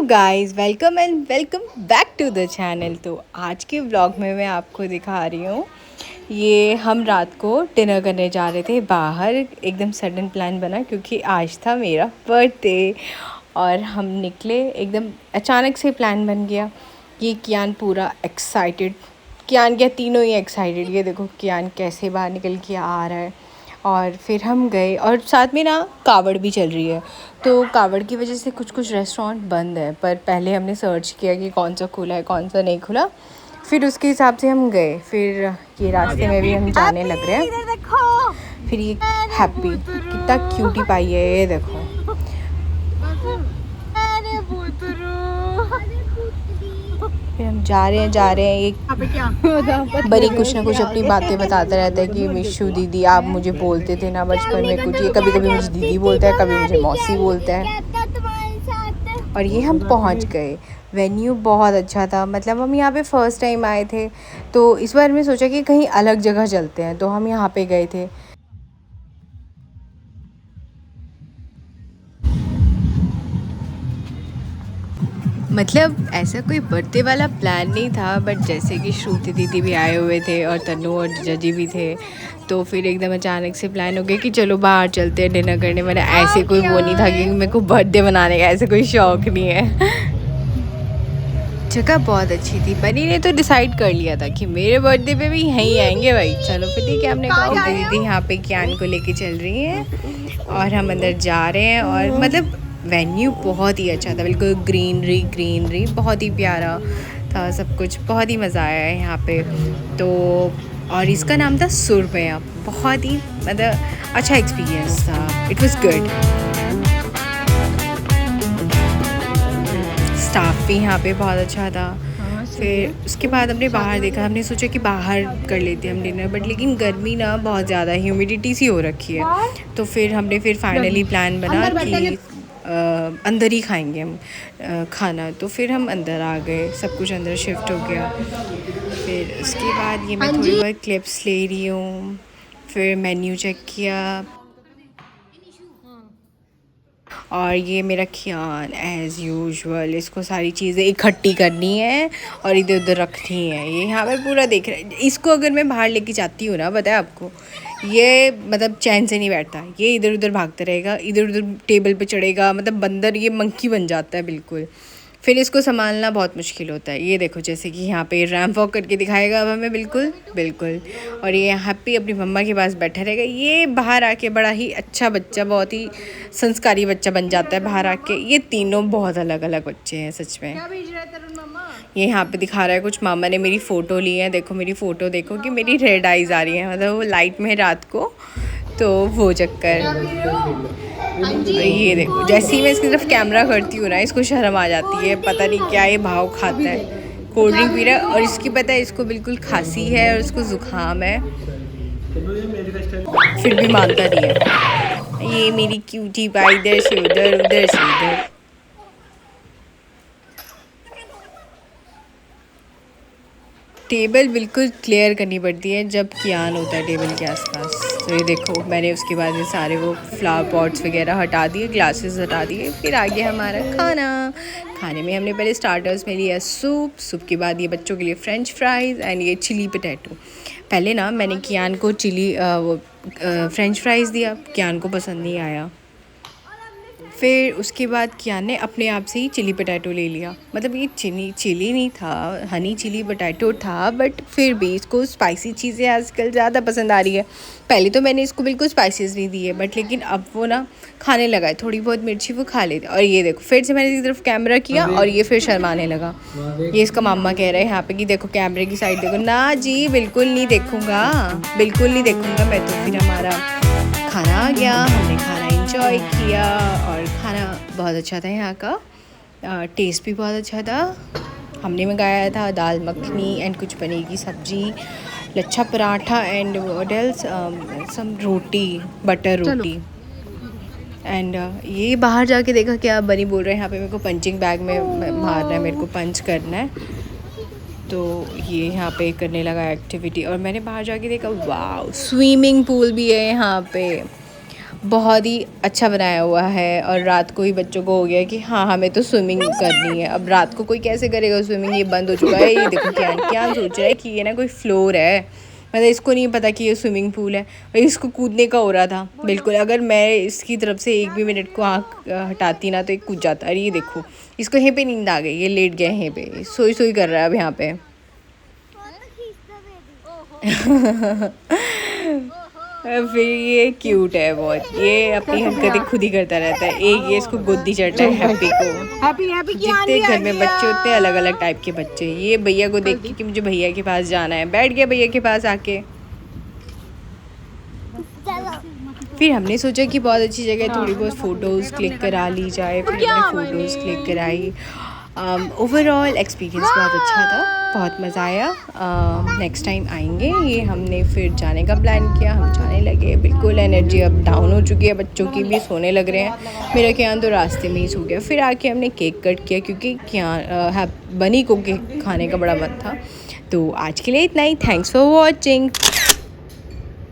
Guys, welcome and welcome back to the channel. तो आज के व्लॉग में मैं आपको दिखा रही हूँ, ये हम रात को डिनर करने जा रहे थे बाहर। एकदम सडन प्लान बना क्योंकि आज था मेरा बर्थडे और हम निकले, एकदम अचानक से प्लान बन गया। ये कियान पूरा एक्साइटेड, कियान क्या तीनों ही एक्साइटेड। ये देखो कियान कैसे बाहर निकल के आ रहा है। और फिर हम गए और साथ में ना कावड़ भी चल रही है, तो कावड़ की वजह से कुछ कुछ रेस्टोरेंट बंद है। पर पहले हमने सर्च किया कि कौन सा खुला है कौन सा नहीं खुला, फिर उसके हिसाब से हम गए। फिर ये रास्ते में भी हम जाने लग रहे हैं। फिर ये हैप्पी कितना क्यूटी पाई है, ये देखो। फिर हम जा रहे हैं ये बड़ी कुछ ना कुछ अपनी बातें बताता रहता है कि मिशू दीदी आप मुझे बोलते थे ना बचपन में कुछ। ये कभी कभी मुझे दीदी बोलता है, कभी मुझे मौसी बोलता है। और ये हम पहुंच गए। वेन्यू बहुत अच्छा था, मतलब हम यहाँ पे फ़र्स्ट टाइम आए थे, तो इस बार मैं सोचा कि कहीं अलग जगह चलते हैं, तो हम यहाँ पे गए थे। मतलब ऐसा कोई बर्थडे वाला प्लान नहीं था, बट जैसे कि श्रुति दीदी भी आए हुए थे और तनु और जजी भी थे, तो फिर एकदम अचानक से प्लान हो गया कि चलो बाहर चलते हैं डिनर करने। मैंने ऐसे कोई वो नहीं था कि मेरे को बर्थडे मनाने का ऐसे कोई शौक़ नहीं है। जगह बहुत अच्छी थी। बनी ने तो डिसाइड कर लिया था कि मेरे बर्थडे पे भी यहीं आएंगे भाई। चलो फिर ठीक है, हमने कहा दीदी यहाँ पे कियान को लेके चल रही हैं और हम अंदर जा रहे हैं। और मतलब वेन्यू बहुत ही अच्छा था, बिल्कुल ग्रीनरी बहुत ही प्यारा था सब कुछ। बहुत ही मज़ा आया है यहाँ पे तो। और इसका नाम था सुरमया। बहुत ही मतलब अच्छा एक्सपीरियंस था, इट वाज गुड। स्टाफ भी यहाँ पे बहुत अच्छा था। फिर उसके बाद हमने बाहर देखा, हमने सोचा कि बाहर कर लेते हैं हम डिनर, बट लेकिन गर्मी ना बहुत ज़्यादा ह्यूमिडिटी सी हो रखी है। तो फिर हमने फाइनली प्लान बना कि अंदर ही खाएंगे हम खाना। तो फिर हम अंदर आ गए, सब कुछ अंदर शिफ्ट हो गया। फिर उसके बाद ये मैं थोड़ी बहुत क्लिप्स ले रही हूँ। फिर मेन्यू चेक किया और ये मेरा कियान एज़ यूजुअल, इसको सारी चीज़ें इकट्ठी करनी है और इधर उधर रखनी है। ये यहाँ पे पूरा देख रहा है। इसको अगर मैं बाहर लेके जाती हूँ ना, बताया आपको, ये मतलब चैन से नहीं बैठता। ये इधर उधर भागता रहेगा, इधर उधर टेबल पे चढ़ेगा, मतलब बंदर, ये मंकी बन जाता है बिल्कुल। फिर इसको संभालना बहुत मुश्किल होता है। ये देखो जैसे कि यहाँ पे रैंप वॉक करके दिखाएगा अब हमें, बिल्कुल। और ये हैप्पी अपनी मम्मा के पास बैठा रहेगा। ये बाहर आके बड़ा ही अच्छा बच्चा, बहुत ही संस्कारी बच्चा बन जाता है बाहर आके। ये तीनों बहुत अलग अलग बच्चे हैं सच में। ये यहाँ पे दिखा रहा है कुछ, मामा ने मेरी फ़ोटो ली है। देखो मेरी फ़ोटो देखो कि मेरी रेड आइज़ आ रही हैं, मतलब वो लाइट में रात को, तो वो चक्कर। ये देखो जैसे ही मैं इसकी तरफ कैमरा करती हूँ ना, इसको शर्म आ जाती है, पता नहीं क्या ये भाव खाता है। कोल्ड ड्रिंक पी रहा है और इसकी पता है इसको बिल्कुल खांसी है और इसको ज़ुकाम है, फिर भी मानता नहीं है। ये मेरी क्यूटी पाई, इधर से उधर, उधर से इधर। टेबल बिल्कुल क्लियर करनी पड़ती है जब कियान होता है टेबल के आसपास। तो ये देखो मैंने उसके बाद में सारे वो फ्लावर पॉट्स वगैरह हटा दिए, ग्लासेस हटा दिए। फिर आगे हमारा खाना। खाने में हमने पहले स्टार्टर्स में लिया सूप के बाद ये बच्चों के लिए फ्रेंच फ्राइज़ एंड ये चिली पोटैटो। पहले ना मैंने कियान को फ्रेंच फ्राइज़ दिया, कियान को पसंद नहीं आया। फिर उसके बाद कियान ने अपने आप से ही चिली पोटैटो ले लिया। मतलब ये चिली नहीं था, हनी चिली पोटैटो था, बट फिर भी इसको स्पाइसी चीज़ें आजकल ज़्यादा पसंद आ रही है। पहले तो मैंने इसको बिल्कुल स्पाइसेस नहीं दिए, बट लेकिन अब वो ना खाने लगा है, थोड़ी बहुत मिर्ची वो खा लेते। और ये देखो फिर से मैंने इसकी तरफ कैमरा किया और ये फिर शर्माने लगा। ये इसका मामा कह रहा है यहाँ पे कि देखो कैमरे की साइड देखो। ना जी बिल्कुल नहीं देखूँगा, बिल्कुल नहीं देखूँगा मैं। तो फिर हमारा खाना आ गया, हमने खाना इंजॉय किया और खाना बहुत अच्छा था यहाँ का। टेस्ट भी बहुत अच्छा था। हमने मंगाया था दाल मखनी एंड कुछ पनीर की सब्ज़ी, लच्छा पराठा एंड वॉडल्स some roti, butter roti. And ये बाहर जाके देखा क्या बनी बोल रहे हैं यहाँ पे मेरे को पंचिंग बैग में मारना है, मेरे को पंच करना है। तो ये यहाँ पे करने लगा एक्टिविटी और मैंने बाहर जाके देखा वाह स्विमिंग पूल भी है यहाँ पे। बहुत ही अच्छा बनाया हुआ है। और रात को ही बच्चों को हो गया कि हाँ हमें तो स्विमिंग करनी है। अब रात को कोई कैसे करेगा स्विमिंग, ये बंद हो चुका है। ये देखो क्या सोच रहा है कि ये ना कोई फ्लोर है, मतलब इसको नहीं पता कि ये स्विमिंग पूल है और इसको कूदने का हो रहा था बिल्कुल। अगर मैं इसकी तरफ से एक भी मिनट को आँख हटाती ना तो ये कूद जाता। अरे ये देखो इसको यहीं पे नींद आ गई, ये लेट गए यहीं पे, सोई सोई कर रहा है अब यहाँ पे। फिर ये क्यूट है बहुत, ये अपनी हरकतें खुद ही करता रहता है। एक ये इसको गोदी चढ़ता है हैप्पी को। हैप्पी जितने घर में बच्चे उतने अलग अलग टाइप के बच्चे। ये भैया को देख के कि मुझे भैया के पास जाना है, बैठ गया भैया के पास आके। फिर हमने सोचा कि बहुत अच्छी जगह है, थोड़ी बहुत फ़ोटोज़ क्लिक करा ली जाए। फिर हमने फ़ोटोज़ क्लिक कराई। ओवरऑल एक्सपीरियंस बहुत अच्छा था, बहुत मज़ा आया। नेक्स्ट टाइम आएंगे। ये हमने फिर जाने का प्लान किया, हम जाने लगे। बिल्कुल एनर्जी अब डाउन हो चुकी है, बच्चों की भी सोने लग रहे हैं। मेरा क्या तो रास्ते में ही सो गया। फिर आके हमने केक कट किया क्योंकि क्या बनी को केक खाने का बड़ा मन था। तो आज के लिए इतना ही। Thanks for watching.